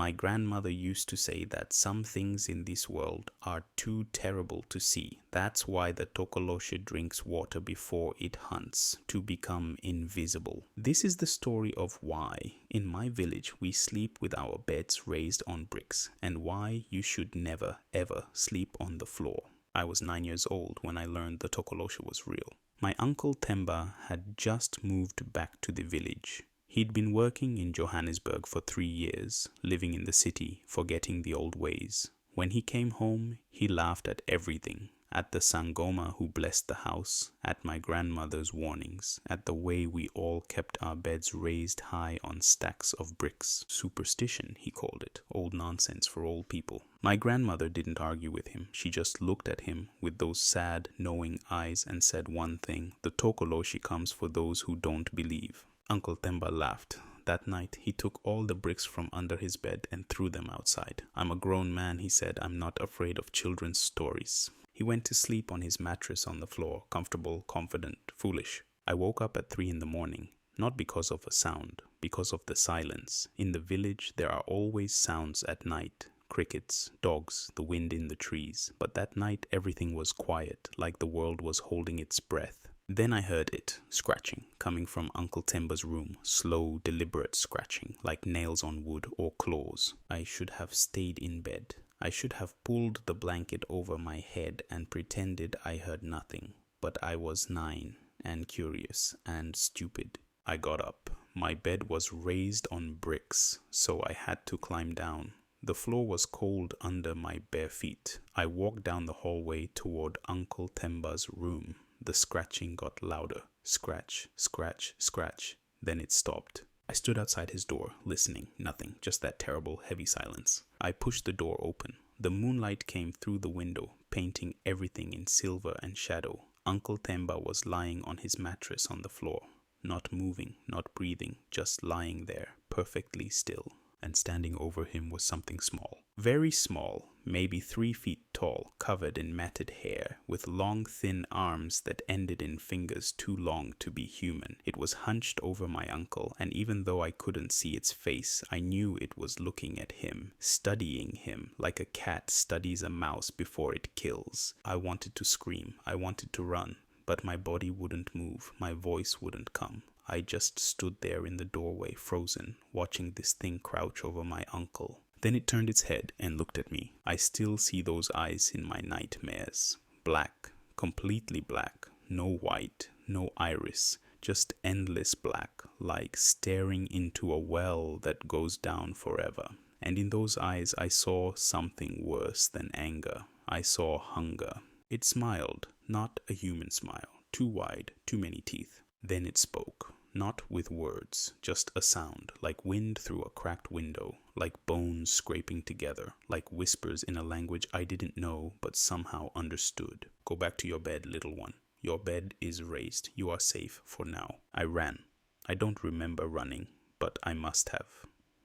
My grandmother used to say that some things in this world are too terrible to see. That's why the Tokoloshe drinks water before it hunts, to become invisible. This is the story of why, in my village, we sleep with our beds raised on bricks, and why you should never, ever sleep on the floor. I was 9 years old when I learned the Tokoloshe was real. My Uncle Themba had just moved back to the village. He'd been working in Johannesburg for 3 years, living in the city, forgetting the old ways. When he came home, he laughed at everything. At the Sangoma who blessed the house, at my grandmother's warnings, at the way we all kept our beds raised high on stacks of bricks. Superstition, he called it, old nonsense for old people. My grandmother didn't argue with him. She just looked at him with those sad, knowing eyes and said one thing: the Tokoloshe comes for those who don't believe. Uncle Themba laughed. That night, he took all the bricks from under his bed and threw them outside. I'm a grown man, he said. I'm not afraid of children's stories. He went to sleep on his mattress on the floor, comfortable, confident, foolish. I woke up at 3 in the morning, not because of a sound, because of the silence. In the village, there are always sounds at night. Crickets, dogs, the wind in the trees. But that night, everything was quiet, like the world was holding its breath. Then I heard it, scratching, coming from Uncle Themba's room, slow, deliberate scratching, like nails on wood or claws. I should have stayed in bed. I should have pulled the blanket over my head and pretended I heard nothing. But I was 9, and curious, and stupid. I got up. My bed was raised on bricks, so I had to climb down. The floor was cold under my bare feet. I walked down the hallway toward Uncle Themba's room. The scratching got louder. Scratch, scratch, scratch. Then it stopped. I stood outside his door, listening. Nothing, just that terrible, heavy silence. I pushed the door open. The moonlight came through the window, painting everything in silver and shadow. Uncle Themba was lying on his mattress on the floor, not moving, not breathing, just lying there, perfectly still. And standing over him was something small. Very small, maybe 3 feet tall, covered in matted hair, with long thin arms that ended in fingers too long to be human. It was hunched over my uncle, and even though I couldn't see its face, I knew it was looking at him, studying him, like a cat studies a mouse before it kills. I wanted to scream, I wanted to run, but my body wouldn't move, my voice wouldn't come. I just stood there in the doorway, frozen, watching this thing crouch over my uncle. Then it turned its head and looked at me. I still see those eyes in my nightmares. Black, completely black, no white, no iris, just endless black, like staring into a well that goes down forever. And in those eyes I saw something worse than anger. I saw hunger. It smiled, not a human smile, too wide, too many teeth. Then it spoke. Not with words, just a sound, like wind through a cracked window, like bones scraping together, like whispers in a language I didn't know but somehow understood. Go back to your bed, little one. Your bed is raised. You are safe for now. I ran. I don't remember running, but I must have.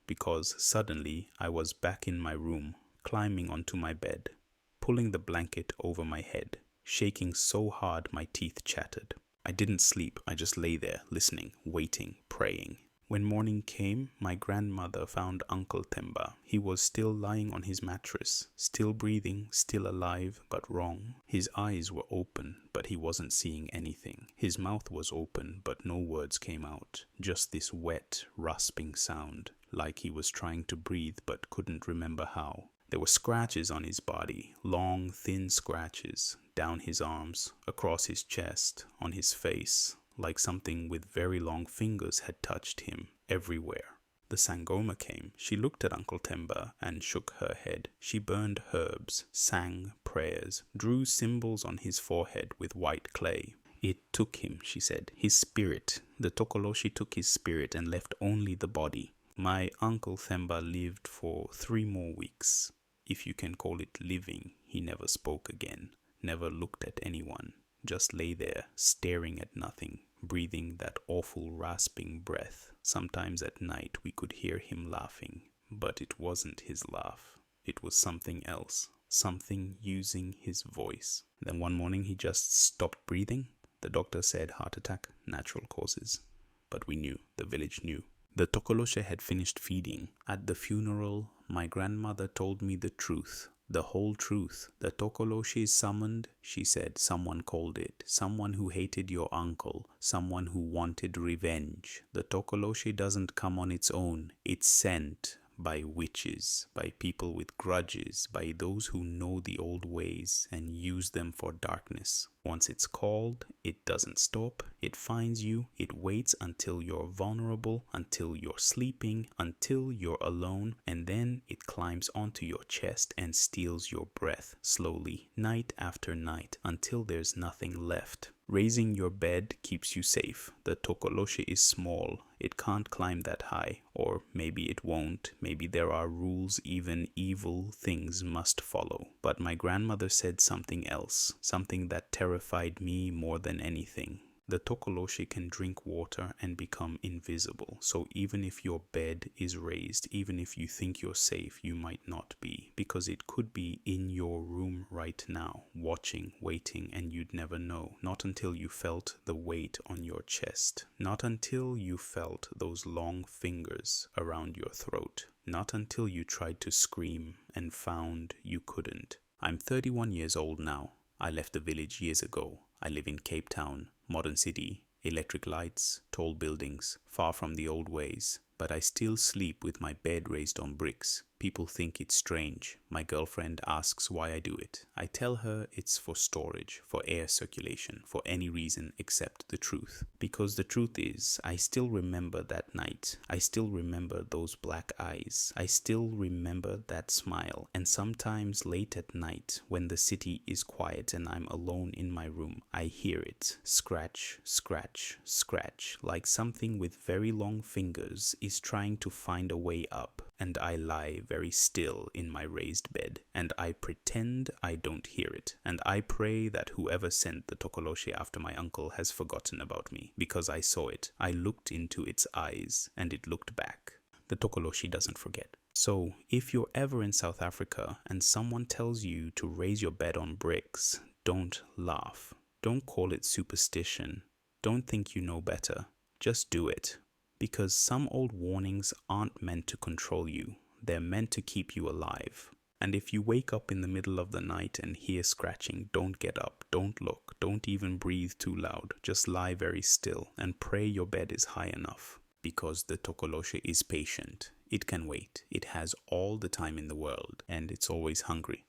Because suddenly I was back in my room, climbing onto my bed, pulling the blanket over my head, shaking so hard my teeth chattered. I didn't sleep, I just lay there, listening, waiting, praying. When morning came, my grandmother found Uncle Themba. He was still lying on his mattress, still breathing, still alive, but wrong. His eyes were open, but he wasn't seeing anything. His mouth was open, but no words came out. Just this wet, rasping sound, like he was trying to breathe but couldn't remember how. There were scratches on his body, long, thin scratches, down his arms, across his chest, on his face, like something with very long fingers had touched him, everywhere. The Sangoma came. She looked at Uncle Themba and shook her head. She burned herbs, sang prayers, drew symbols on his forehead with white clay. It took him, she said, his spirit. The Tokoloshe took his spirit and left only the body. My Uncle Themba lived for 3 more weeks. If you can call it living, he never spoke again, never looked at anyone, just lay there, staring at nothing, breathing that awful rasping breath. Sometimes at night we could hear him laughing, but it wasn't his laugh. It was something else, something using his voice. Then one morning he just stopped breathing. The doctor said heart attack, natural causes. But we knew, the village knew. The Tokoloshe had finished feeding. At the funeral, my grandmother told me the truth. The whole truth. The Tokoloshe is summoned, she said. Someone called it. Someone who hated your uncle. Someone who wanted revenge. The Tokoloshe doesn't come on its own. It's sent by witches, by people with grudges, by those who know the old ways and use them for darkness. Once it's called, it doesn't stop. It finds you. It waits until you're vulnerable, until you're sleeping, until you're alone, and then it climbs onto your chest and steals your breath slowly, night after night, until there's nothing left. Raising your bed keeps you safe. The Tokoloshe is small. It can't climb that high. Or maybe it won't. Maybe there are rules even evil things must follow. But my grandmother said something else. Something that terrified me more than anything. The Tokoloshe can drink water and become invisible. So even if your bed is raised, even if you think you're safe, you might not be. Because it could be in your room right now, watching, waiting, and you'd never know. Not until you felt the weight on your chest. Not until you felt those long fingers around your throat. Not until you tried to scream and found you couldn't. I'm 31 years old now. I left the village years ago. I live in Cape Town, modern city, electric lights, tall buildings, far from the old ways. But I still sleep with my bed raised on bricks. People think it's strange. My girlfriend asks why I do it. I tell her it's for storage, for air circulation, for any reason except the truth. Because the truth is, I still remember that night. I still remember those black eyes. I still remember that smile. And sometimes late at night, when the city is quiet and I'm alone in my room, I hear it. Scratch, scratch, scratch. Like something with very long fingers is trying to find a way up. And I lie very still in my raised bed, and I pretend I don't hear it, and I pray that whoever sent the Tokoloshe after my uncle has forgotten about me, because I saw it. I looked into its eyes, and it looked back. The Tokoloshe doesn't forget. So, if you're ever in South Africa and someone tells you to raise your bed on bricks, don't laugh. Don't call it superstition. Don't think you know better. Just do it. Because some old warnings aren't meant to control you. They're meant to keep you alive. And if you wake up in the middle of the night and hear scratching, don't get up, don't look, don't even breathe too loud. Just lie very still and pray your bed is high enough. Because the Tokoloshe is patient. It can wait. It has all the time in the world, and it's always hungry.